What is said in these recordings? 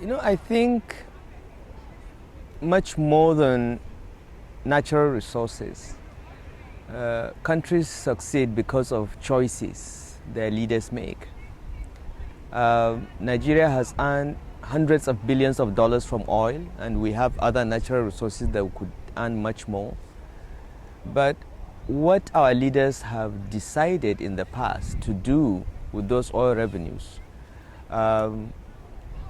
I think much more than natural resources, countries succeed because of choices their leaders make. Nigeria has earned hundreds of billions of dollars from oil, and we have other natural resources that could earn much more. But what our leaders have decided in the past to do with those oil revenues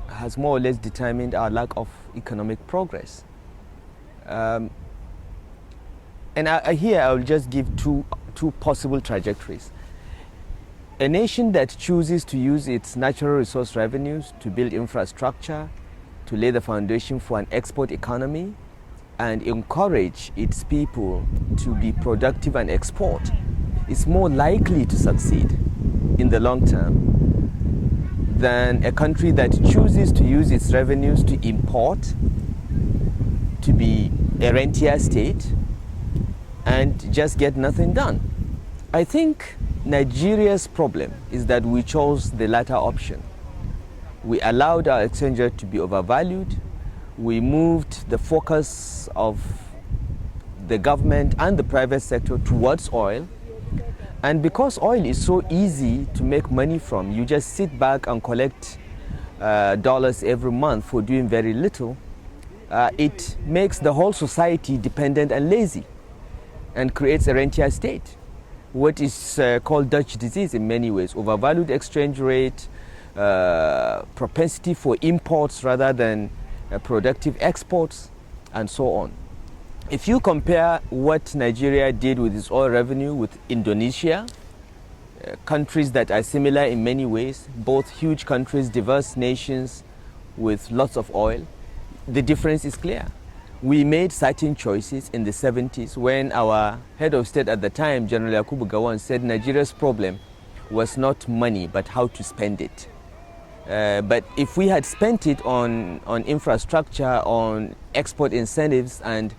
has more or less determined our lack of economic progress. And here I will just give two possible trajectories. A nation that chooses to use its natural resource revenues to build infrastructure, to lay the foundation for an export economy, and encourage its people to be productive and export, is more likely to succeed in the long term than a country that chooses to use its revenues to import, to be a rentier state, and just get nothing done. I think Nigeria's problem is that we chose the latter option. We allowed our exchange rate to be overvalued. We moved the focus of the government and the private sector towards oil. And because oil is so easy to make money from, you just sit back and collect dollars every month for doing very little. It makes the whole society dependent and lazy and creates a rentier state. What is called Dutch disease in many ways: overvalued exchange rate, propensity for imports rather than productive exports, and so on. If you compare what Nigeria did with its oil revenue with Indonesia, countries that are similar in many ways, both huge countries, diverse nations with lots of oil, the difference is clear. We made certain choices in the 70s when our head of state at the time, General Yakubu Gowon, said Nigeria's problem was not money but how to spend it. But if we had spent it on infrastructure, on export incentives and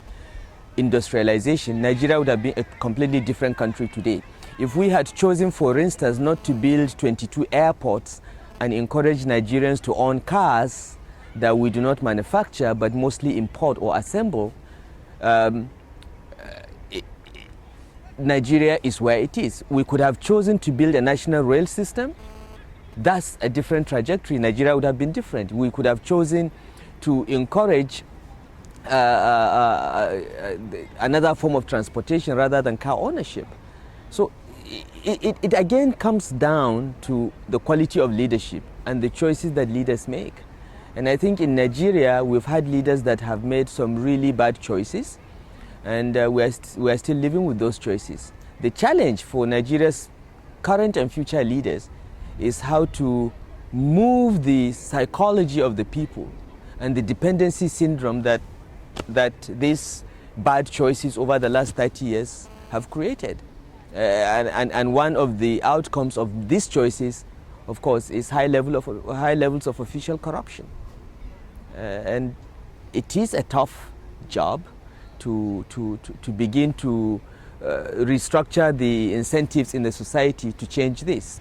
industrialization, Nigeria would have been a completely different country today. If we had chosen, for instance, not to build 22 airports and encourage Nigerians to own cars that we do not manufacture but mostly import or assemble, Nigeria is where it is. We could have chosen to build a national rail system. That's a different trajectory. Nigeria would have been different. We could have chosen to encourage another form of transportation rather than car ownership. So it again comes down to the quality of leadership and the choices that leaders make. And I think in Nigeria we've had leaders that have made some really bad choices, and we are still living with those choices. The challenge for Nigeria's current and future leaders is how to move the psychology of the people and the dependency syndrome that these bad choices over the last 30 years have created. And one of the outcomes of these choices, of course, is high levels of official corruption. And it is a tough job to begin to restructure the incentives in the society to change this.